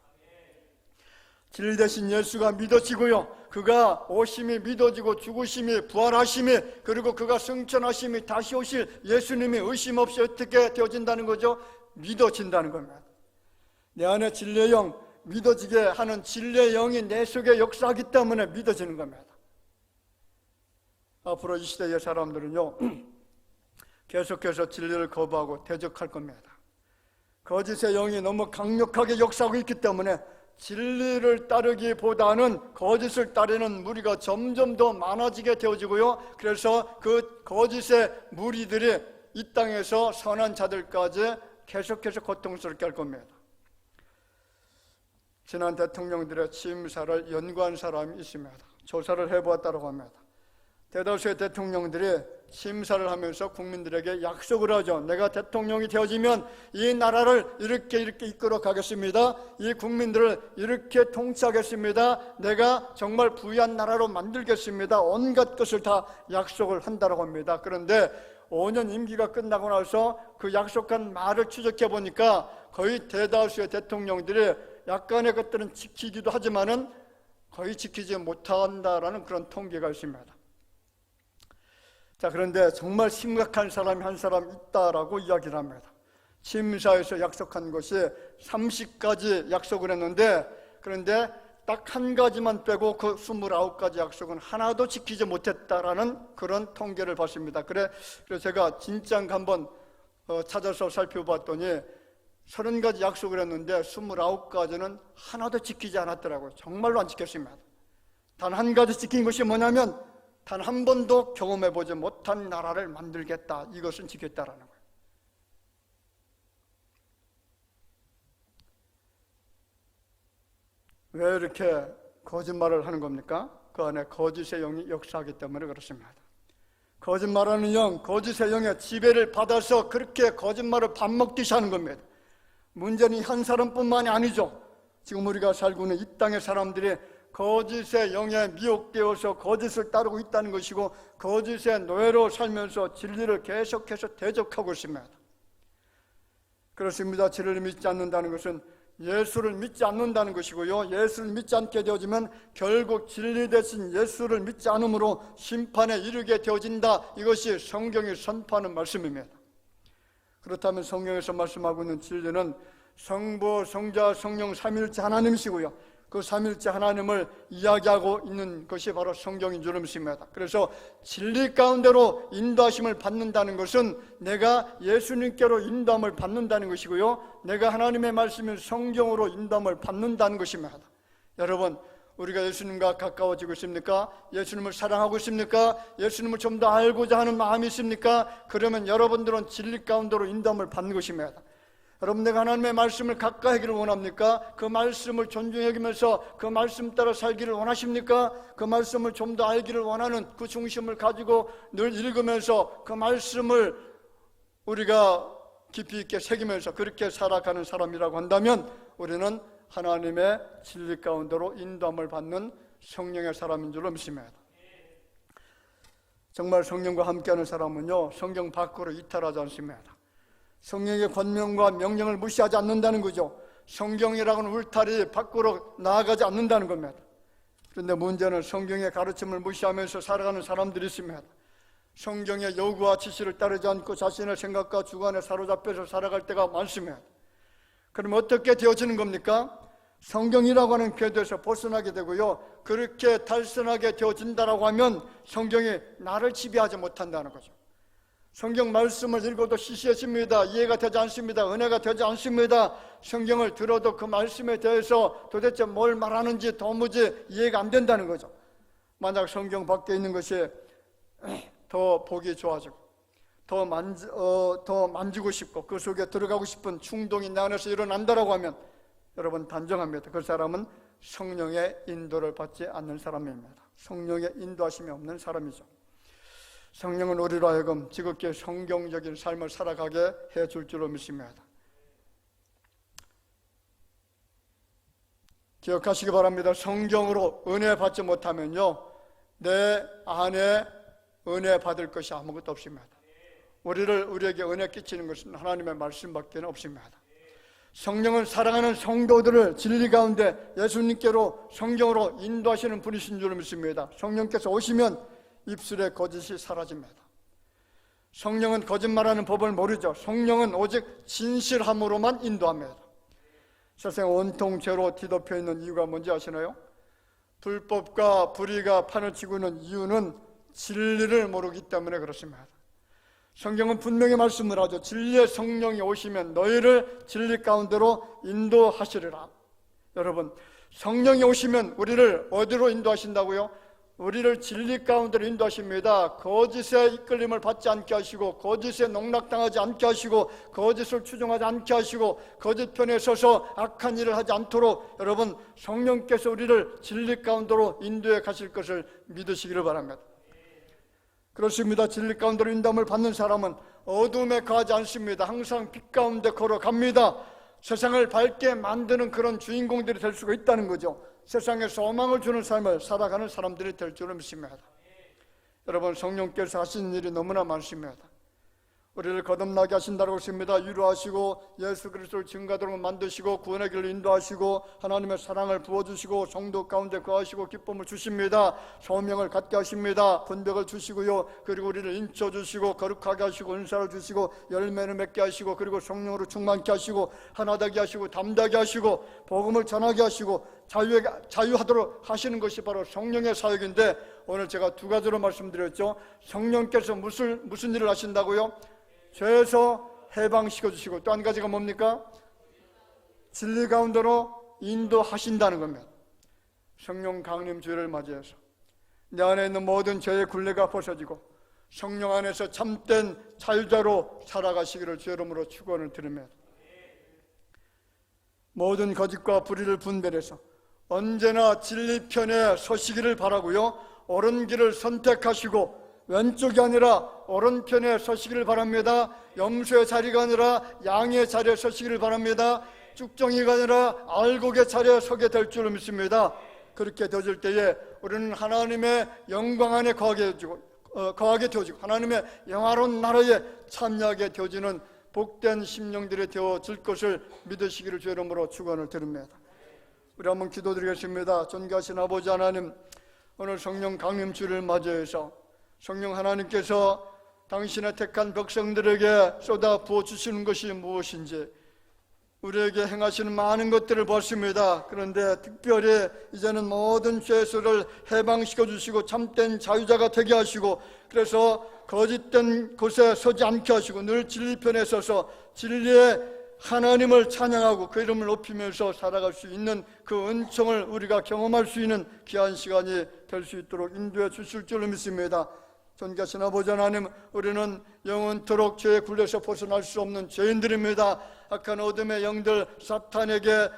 진리 대신 예수가 믿어지고요, 그가 오심이 믿어지고 죽으심이 부활하심이 그리고 그가 승천하심이 다시 오실 예수님이 의심 없이 어떻게 되어진다는 거죠? 믿어진다는 겁니다. 내 안에 진리의 영, 믿어지게 하는 진리의 영이 내 속에 역사하기 때문에 믿어지는 겁니다. 앞으로 이 시대의 사람들은요 계속해서 진리를 거부하고 대적할 겁니다. 거짓의 영이 너무 강력하게 역사하고 있기 때문에 진리를 따르기보다는 거짓을 따르는 무리가 점점 더 많아지게 되어지고요. 그래서 그 거짓의 무리들이 이 땅에서 선한 자들까지 계속해서 고통스럽게 할 겁니다. 지난 대통령들의 취임사를 연구한 사람이 있습니다. 조사를 해보았다고 합니다. 대다수의 대통령들이 취임사를 하면서 국민들에게 약속을 하죠. 내가 대통령이 되어지면 이 나라를 이렇게 이끌어 가겠습니다. 이 국민들을 이렇게 통치하겠습니다. 내가 정말 부유한 나라로 만들겠습니다. 온갖 것을 다 약속을 한다고 합니다. 그런데 5년 임기가 끝나고 나서 그 약속한 말을 추적해 보니까 거의 대다수의 대통령들이 약간의 것들은 지키기도 하지만은 거의 지키지 못한다라는 그런 통계가 있습니다. 자, 그런데 정말 심각한 사람이 한 사람 있다라고 이야기를 합니다. 취임사에서 약속한 것이 30가지 약속을 했는데, 그런데 딱 한 가지만 빼고 그 29가지 약속은 하나도 지키지 못했다라는 그런 통계를 봤습니다. 그래서 제가 진짠가 한번 찾아서 살펴봤더니 30가지 약속을 했는데 29가지는 하나도 지키지 않았더라고요. 정말로 안 지켰습니다. 단 한 가지 지킨 것이 뭐냐면 단 한 번도 경험해보지 못한 나라를 만들겠다. 이것은 지켰다라는 거예요. 왜 이렇게 거짓말을 하는 겁니까? 그 안에 거짓의 영이 역사하기 때문에 그렇습니다. 거짓말하는 영, 거짓의 영의 지배를 받아서 그렇게 거짓말을 밥 먹듯이 하는 겁니다. 문제는 한 사람뿐만이 아니죠. 지금 우리가 살고 있는 이 땅의 사람들이 거짓의 영에 미혹되어서 거짓을 따르고 있다는 것이고, 거짓의 노예로 살면서 진리를 계속해서 대적하고 있습니다. 그렇습니다. 진리를 믿지 않는다는 것은 예수를 믿지 않는다는 것이고요, 예수를 믿지 않게 되어지면 결국 진리 대신 예수를 믿지 않음으로 심판에 이르게 되어진다. 이것이 성경이 선포하는 말씀입니다. 그렇다면 성경에서 말씀하고 있는 진리는 성부, 성자, 성령 삼위일체 하나님이시고요, 그 삼위일체 하나님을 이야기하고 있는 것이 바로 성경인 줄 믿습니다. 그래서 진리 가운데로 인도하심을 받는다는 것은 내가 예수님께로 인도함을 받는다는 것이고요, 내가 하나님의 말씀인 성경으로 인도함을 받는다는 것입니다. 여러분, 우리가 예수님과 가까워지고 있습니까? 예수님을 사랑하고 있습니까? 예수님을 좀 더 알고자 하는 마음이 있습니까? 그러면 여러분들은 진리 가운데로 인도함을 받는 것입니다. 여러분, 내가 하나님의 말씀을 가까이 하기를 원합니까? 그 말씀을 존중히 여기면서 그 말씀 따라 살기를 원하십니까? 그 말씀을 좀 더 알기를 원하는 그 중심을 가지고 늘 읽으면서 그 말씀을 우리가 깊이 있게 새기면서 그렇게 살아가는 사람이라고 한다면 우리는 하나님의 진리 가운데로 인도함을 받는 성령의 사람인 줄로 믿습니다. 정말 성령과 함께하는 사람은요, 성경 밖으로 이탈하지 않습니다. 성령의 권명과 명령을 무시하지 않는다는 거죠. 성경이라고는 울타리 밖으로 나아가지 않는다는 겁니다. 그런데 문제는 성경의 가르침을 무시하면서 살아가는 사람들이 있습니다. 성경의 요구와 지시를 따르지 않고 자신의 생각과 주관에 사로잡혀서 살아갈 때가 많습니다. 그럼 어떻게 되어지는 겁니까? 성경이라고 하는 궤도에서 벗어나게 되고요, 그렇게 달선하게 되어진다라고 하면 성경이 나를 지배하지 못한다는 거죠. 성경 말씀을 읽어도 시시해집니다. 이해가 되지 않습니다. 은혜가 되지 않습니다. 성경을 들어도 그 말씀에 대해서 도대체 뭘 말하는지 도무지 이해가 안 된다는 거죠. 만약 성경 밖에 있는 것이 더 보기 좋아지고 더 만지고 싶고 그 속에 들어가고 싶은 충동이 내 안에서 일어난다라고 하면 여러분, 단정합니다. 그 사람은 성령의 인도를 받지 않는 사람입니다. 성령의 인도하심이 없는 사람이죠. 성령은 우리로 하여금 지극히 성경적인 삶을 살아가게 해줄 줄로 믿습니다. 기억하시기 바랍니다. 성경으로 은혜 받지 못하면요, 내 안에 은혜 받을 것이 아무것도 없습니다. 우리에게 은혜 끼치는 것은 하나님의 말씀밖에 없습니다. 성령은 사랑하는 성도들을 진리 가운데 예수님께로 성경으로 인도하시는 분이신 줄 믿습니다. 성령께서 오시면 입술의 거짓이 사라집니다. 성령은 거짓말하는 법을 모르죠. 성령은 오직 진실함으로만 인도합니다. 세상 온통 죄로 뒤덮여 있는 이유가 뭔지 아시나요? 불법과 불의가 판을 치고 있는 이유는 진리를 모르기 때문에 그렇습니다. 성경은 분명히 말씀을 하죠. 진리의 성령이 오시면 너희를 진리 가운데로 인도하시리라. 여러분, 성령이 오시면 우리를 어디로 인도하신다고요? 우리를 진리 가운데로 인도하십니다. 거짓의 이끌림을 받지 않게 하시고, 거짓에 농락당하지 않게 하시고, 거짓을 추종하지 않게 하시고, 거짓 편에 서서 악한 일을 하지 않도록 여러분, 성령께서 우리를 진리 가운데로 인도해 가실 것을 믿으시기를 바랍니다. 그렇습니다. 진리 가운데로 인도함을 받는 사람은 어둠에 거하지 않습니다. 항상 빛 가운데 걸어갑니다. 세상을 밝게 만드는 그런 주인공들이 될 수가 있다는 거죠. 세상에 소망을 주는 삶을 살아가는 사람들이 될 줄을 믿습니다. 여러분, 성령께서 하시는 일이 너무나 많습니다. 우리를 거듭나게 하신다고 했습니다. 위로하시고 예수 그리스도를 증거하도록 만드시고 구원의 길을 인도하시고 하나님의 사랑을 부어주시고 성도 가운데 거하시고 기쁨을 주십니다. 소명을 갖게 하십니다. 분별을 주시고요. 그리고 우리를 인쳐주시고 거룩하게 하시고 은사를 주시고 열매를 맺게 하시고 그리고 성령으로 충만케 하시고 하나 되게 하시고 담대하게 하시고 복음을 전하게 하시고 자유하도록 하시는 것이 바로 성령의 사역인데, 오늘 제가 두 가지로 말씀드렸죠. 성령께서 무슨 일을 하신다고요? 죄에서 해방시켜 주시고, 또 한 가지가 뭡니까? 진리 가운데로 인도하신다는 겁니다. 성령 강림 주일을 맞이해서 내 안에 있는 모든 죄의 굴레가 벗어지고 성령 안에서 참된 자유자로 살아가시기를 주의 이름으로 축원을 드립니다. 모든 거짓과 불의를 분별해서 언제나 진리 편에 서시기를 바라고요. 옳은 길을 선택하시고 왼쪽이 아니라 오른편에 서시기를 바랍니다. 염소의 자리가 아니라 양의 자리에 서시기를 바랍니다. 쭉정이가 아니라 알곡의 자리에 서게 될 줄 믿습니다. 그렇게 되어질 때에 우리는 하나님의 영광 안에 거하게 되어지고 하나님의 영화로운 나라에 참여하게 되어지는 복된 심령들이 되어질 것을 믿으시기를 주의 이름으로 축원을 드립니다. 우리 한번 기도드리겠습니다. 존귀하신 아버지 하나님, 오늘 성령 강림 주일을 맞이해서 성령 하나님께서 당신의 택한 백성들에게 쏟아 부어주시는 것이 무엇인지 우리에게 행하시는 많은 것들을 봤습니다. 그런데 특별히 이제는 모든 죄수를 해방시켜 주시고 참된 자유자가 되게 하시고, 그래서 거짓된 곳에 서지 않게 하시고 늘 진리 편에 서서 진리의 하나님을 찬양하고 그 이름을 높이면서 살아갈 수 있는 그 은총을 우리가 경험할 수 있는 귀한 시간이 될 수 있도록 인도해 주실 줄로 믿습니다. 존귀하신 아버지 하나님, 우리는 영원토록 죄의 굴레에서 벗어날 수 없는 죄인들입니다. 악한 어둠의 영들 사탄에게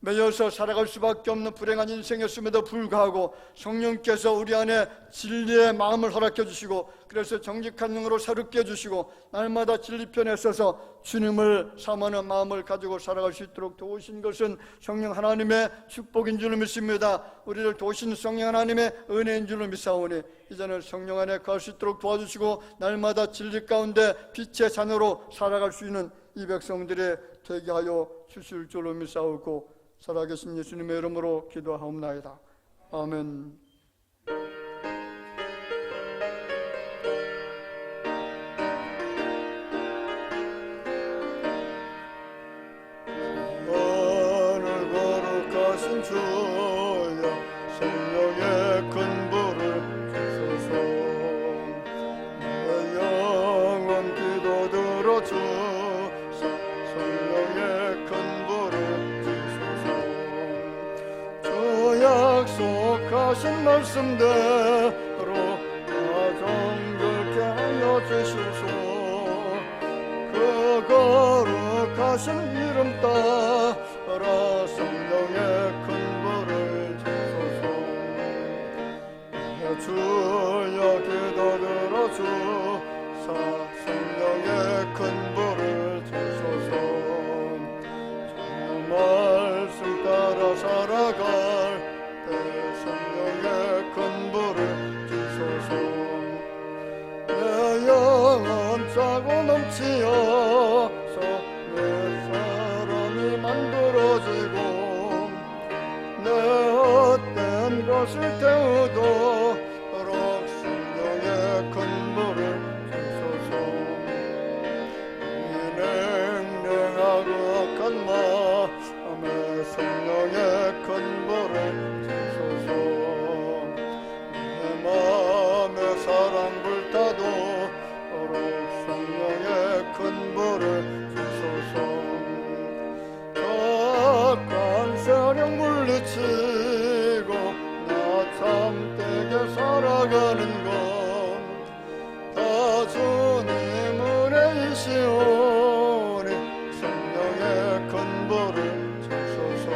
매여서 살아갈 수밖에 없는 불행한 인생이었음에도 불구하고 성령께서 우리 안에 진리의 마음을 허락해 주시고, 그래서 정직한 영으로 새롭게 해주시고 날마다 진리편에 서서 주님을 사모하는 마음을 가지고 살아갈 수 있도록 도우신 것은 성령 하나님의 축복인 줄로 믿습니다. 우리를 도우신 성령 하나님의 은혜인 줄로 믿사오니 이제는 성령 안에 갈 수 있도록 도와주시고 날마다 진리 가운데 빛의 자녀로 살아갈 수 있는 이 백성들이 되게 하여 주실 줄로 믿사오고 살아계신 예수님의 이름으로 기도하옵나이다. 아멘. 오늘 거룩하신 주여 성령의 큰 불을 주소서. 내 영혼 기도 들어주사 성령의 큰 불을 주소서. 주 약속하신 말씀대로 나 정결케 하여 주시소. 그 거룩하신 이름 따라 성령의 큰 불을 주소서. 주여 기도 들어주사 성령의 큰 불을 주소서. 주 말씀 따라 살아갈 때 성령의 큰 불을 주소서. 내 영혼 차고 넘치어서 내 사랑이 만들어지고 내 헛된 것을 태우도록 성령의 큰 불을 주소서. 이 냉랭하고 악한 마음에 성령의 큰 불을 주소서. 내 마음에 사랑 불타도록 성령의 큰 불을 주소서. 악한 세력 되시오니 성령의 근본을 주소서.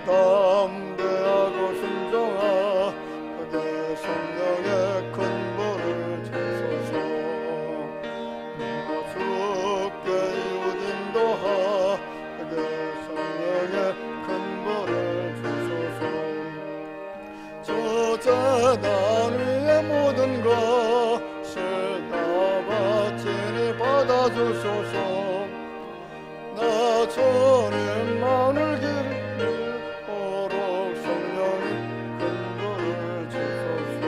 담대하고 순종하게 성령의 근본을 주소서. 죽게 이웃 인도하게 성령의 근본을 주소서. 저 재단 위의 모든 것을 다 바치니 받아주소서. 나 주님 마음을 기르도록 성령의 근본을 주소서.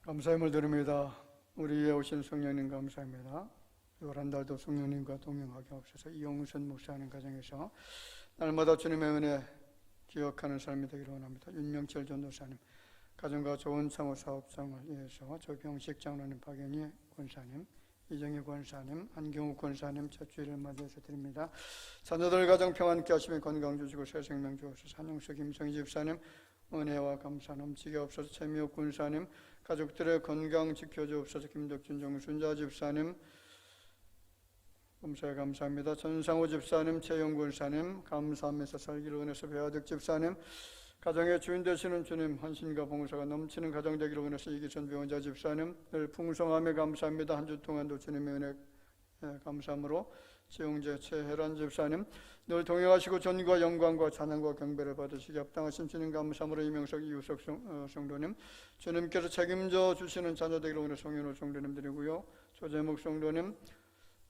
감사함을 드립니다. 우리에 오신 성령님 감사합니다. 한 달도 성령님과 동행하게 하옵소서. 이용선 목사님 가정에서 날마다 주님의 은혜 기억하는 삶이 되기를 원합니다. 윤명철 전도사님 가정과 좋은 창호 사업장을 위해서 조병식 장로님, 박연희 권사님, 이정희 권사님, 안경욱 권사님 첫 주일을 맞이해서 드립니다. 자녀들 가정 평안케 하시며 건강 주시고 새 생명 주옵소서. 한용석 김성희 집사님 은혜와 감사 넘치게 없어서. 최미옥 군사님 가족들의 건강 지켜주옵소서. 김덕준 정순자 집사님 감사에 감사합니다. 전상호 집사님, 최영 군사님 감사하면서 살기를 원해서. 배아득 집사님 가정의 주인 되시는 주님 헌신과 봉사가 넘치는 가정 되기를 원해서. 이기선 병원자 집사님 늘 풍성함에 감사합니다. 한 주 동안도 주님의 은혜 감사함으로. 지용재 최혜란 집사님 늘 동행하시고 전과 영광과 찬양과 경배를 받으시기 합당하신 주님 감사함으로. 이명석 이우석 성도님 주님께서 책임져 주시는 자녀 되기를 원해 성현호 성도님 드리고요. 조재목 성도님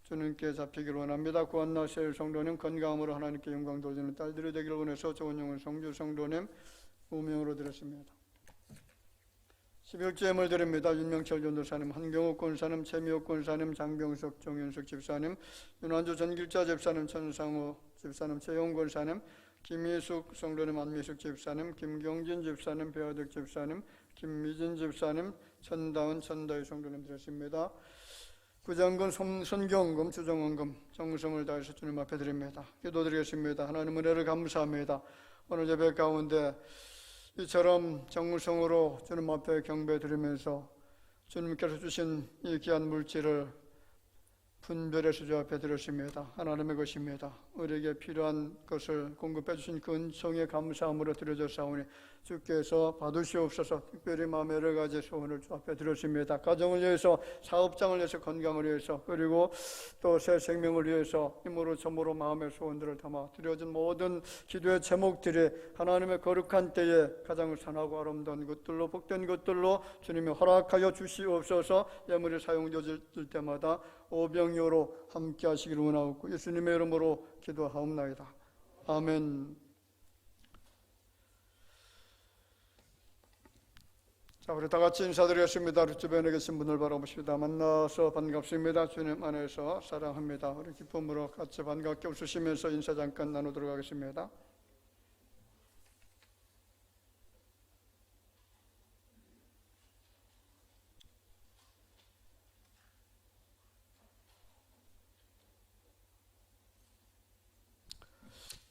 주님께 잡히기를 원합니다. 구한나 세일 성도님 건강함으로 하나님께 영광 돌리는 딸들이 되기를 원해서. 좋은 영혼 성주 성도님 우명으로 드렸습니다. 11주 예물 드립니다. 윤명철 전도사님, 한경욱 권사님, 최미옥 권사님, 장병석, 정현석 집사님, 윤한주 전길자 집사님, 천상호 집사님, 최용 권사님, 김희숙 성도님, 안미숙 집사님, 김경진 집사님, 배아득 집사님, 김미진 집사님, 천다은, 천다희 성도님 드렸습니다. 구장금, 선경금, 주정원금, 정성을 다해서 주님 앞에 드립니다. 기도드리겠습니다. 하나님 은혜를 감사합니다. 오늘 예배 가운데 이처럼 정성으로 주님 앞에 경배 드리면서 주님께서 주신 이 귀한 물질을 분별해서 주 앞에 드렸습니다. 하나님의 것입니다. 우리에게 필요한 것을 공급해 주신 그 은총에 감사함으로 드려졌사오니 주께서 받으시옵소서. 특별히 마음의 여러 가지 소원을 주 앞에 드렸습니다. 가정을 위해서, 사업장을 위해서, 건강을 위해서, 그리고 또 새 생명을 위해서 힘으로 점으로 마음의 소원들을 담아 드려진 모든 기도의 제목들이 하나님의 거룩한 때에 가장 선하고 아름다운 것들로, 복된 것들로 주님이 허락하여 주시옵소서. 예물이 사용되어질 때마다 오병이어로 함께 하시기를 원하옵고 예수님의 이름으로 기도하옵나이다. 아멘. 자, 우리 다 같이 인사드리겠습니다. 우리 주변에 계신 분들 바라보십니다. 만나서 반갑습니다. 주님 안에서 사랑합니다. 우리 기쁨으로 같이 반갑게 웃으시면서 인사 잠깐 나누도록 하겠습니다.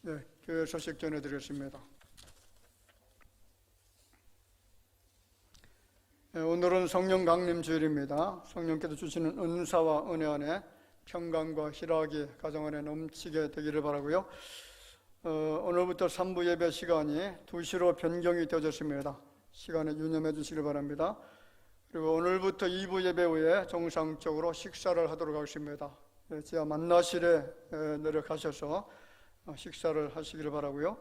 네, 교회 소식 전해드렸습니다. 네, 오늘은 성령 강림 주일입니다. 성령께서 주시는 은사와 은혜 안에 평강과 희락이 가정 안에 넘치게 되기를 바라고요. 오늘부터 3부 예배 시간이 2시로 변경이 되어졌습니다. 시간에 유념해 주시길 바랍니다. 그리고 오늘부터 2부 예배 후에 정상적으로 식사를 하도록 하겠습니다. 지하 만나실에 내려가셔서 식사를 하시기를 바라고요.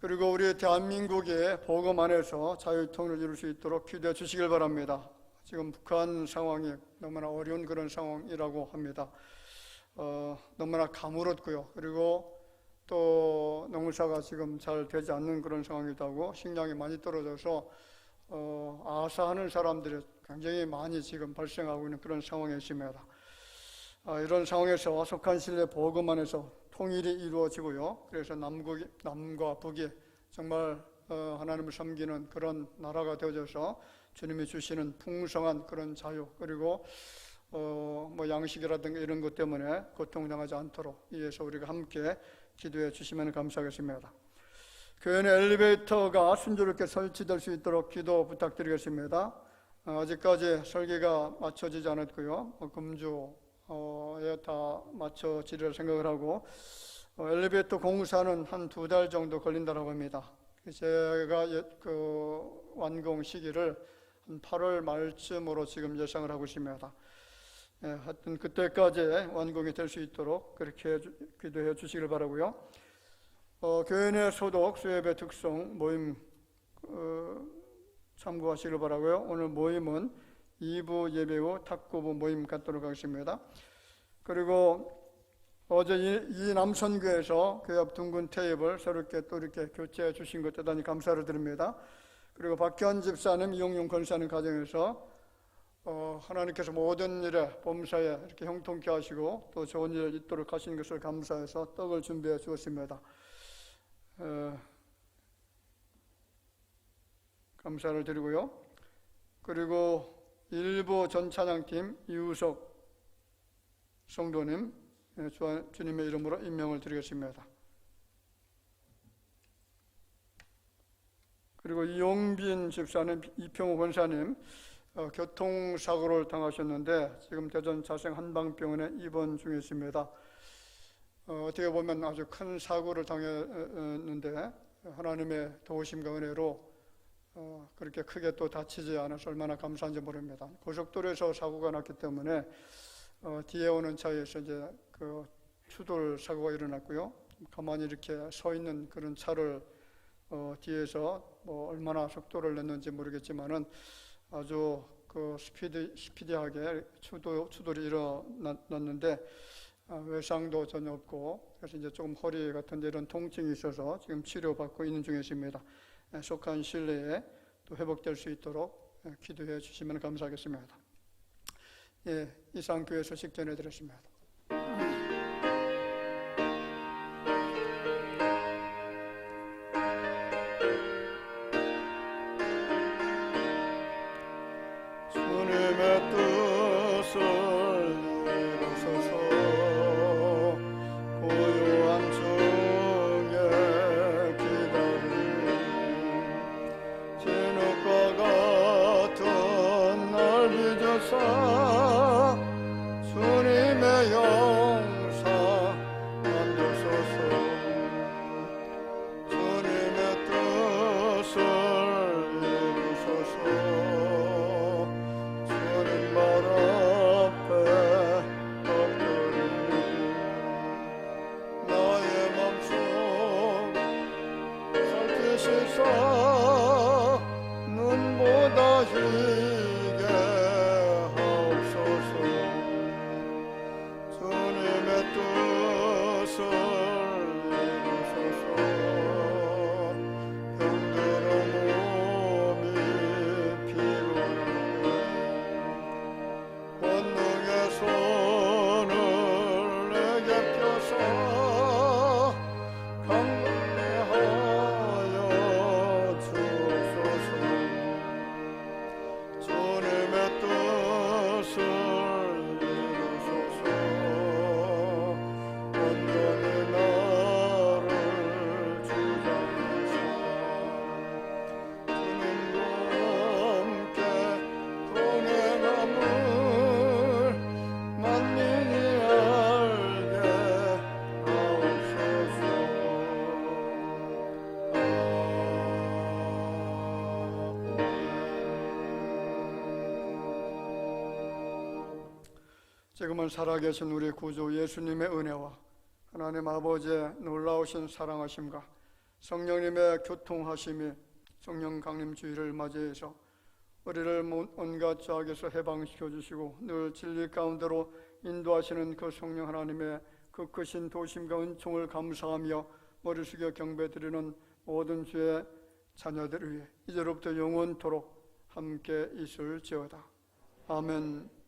그리고 우리 대한민국의 복음 안에서 자유통일을 이룰 수 있도록 기도해 주시길 바랍니다. 지금 북한 상황이 너무나 어려운 그런 상황이라고 합니다. 너무나 가물었고요. 그리고 또 농사가 지금 잘 되지 않는 그런 상황이기도 하고 식량이 많이 떨어져서 아사하는 사람들이 굉장히 많이 지금 발생하고 있는 그런 상황에 있습니다. 이런 상황에서 속한 신뢰 보고만 안에서 통일이 이루어지고요. 그래서 남과 북이 정말 하나님을 섬기는 그런 나라가 되어져서 주님이 주시는 풍성한 그런 자유, 그리고 뭐 양식이라든가 이런 것 때문에 고통당하지 않도록 위해서 우리가 함께 기도해 주시면 감사하겠습니다. 교회 내 엘리베이터가 순조롭게 설치될 수 있도록 기도 부탁드리겠습니다. 아직까지 설계가 맞춰지지 않았고요. 금주에 다 맞춰지리라 생각을 하고 엘리베이터 공사는 한 2달 정도 걸린다고 합니다. 제가 그 완공 시기를 한 8월 말쯤으로 지금 예상을 하고 있습니다. 하여튼 그때까지 완공이 될 수 있도록 그렇게 기도해 주시길 바라고요. 교회 내 소독, 수예배 특성 모임 참고하시길 바라고요. 오늘 모임은 2부 예배 후 탁구부 모임 갖도록 하겠습니다. 그리고 어제 이 남선교에서 교회 앞 둥근 테이블 새롭게 또 이렇게 교체해 주신 것 대단히 감사를 드립니다. 그리고 박현 집사님, 이용용 권사님 가정에서 하나님께서 모든 일에 범사에 이렇게 형통케 하시고 또 좋은 일 있도록 하신 것을 감사해서 떡을 준비해 주었습니다. 감사를 드리고요. 그리고 일부 전찬양팀 이우석 성도님 주님의 이름으로 임명을 드리겠습니다. 그리고 이용빈 집사님, 이평호 권사님 교통사고를 당하셨는데 지금 대전 자생 한방병원에 입원 중에 있습니다. 어떻게 보면 아주 큰 사고를 당했는데 하나님의 도우심과 은혜로 그렇게 크게 또 다치지 않아서 얼마나 감사한지 모릅니다. 고속도로에서 사고가 났기 때문에 뒤에 오는 차에서 이제 그 추돌 사고가 일어났고요. 가만히 이렇게 서 있는 그런 차를 뒤에서 뭐 얼마나 속도를 냈는지 모르겠지만은 아주 그 스피디하게 추돌이 일어났는데 외상도 전혀 없고 그래서 이제 조금 허리 같은 데 이런 통증이 있어서 지금 치료받고 있는 중에 있습니다. 속한 신뢰에 또 회복될 수 있도록 기도해 주시면 감사하겠습니다. 이상 교회 소식 전해드렸습니다. 주님의 뜻을 이루소서. 고요한 중에 기다리는 진흙과 같은 날 빚으사 주님의 용사 만드소서. 주님의 뜻을 이루소서. 주님 발 앞에 엎드리니 나의 맘속 살피시사 눈보다 희게 하옵소서. 주님의 뜻을 이루소서. 병들어 몸이 피곤하네 권능의 손을 내게 펴서 강건하여 주옵소서. 주님의 뜻을 이루소서. 온전히 나를 주장하사 주님과 함께 동행함을 만민이 알게 하옵소서. 지금은 살아계신 우리 구주 예수님의 은혜와 하나님 아버지의 놀라우신 사랑하심과 성령님의 교통하심이 성령 강림 주일을 맞이해서 우리를 온갖 죄악에서 해방시켜 주시고 늘 진리 가운데로 인도하시는 그 성령 하나님의 그 크신 도심과 은총을 감사하며 머리 숙여 경배드리는 모든 주의 자녀들 위해 이제로부터 영원토록 함께 있을지어다. 아멘.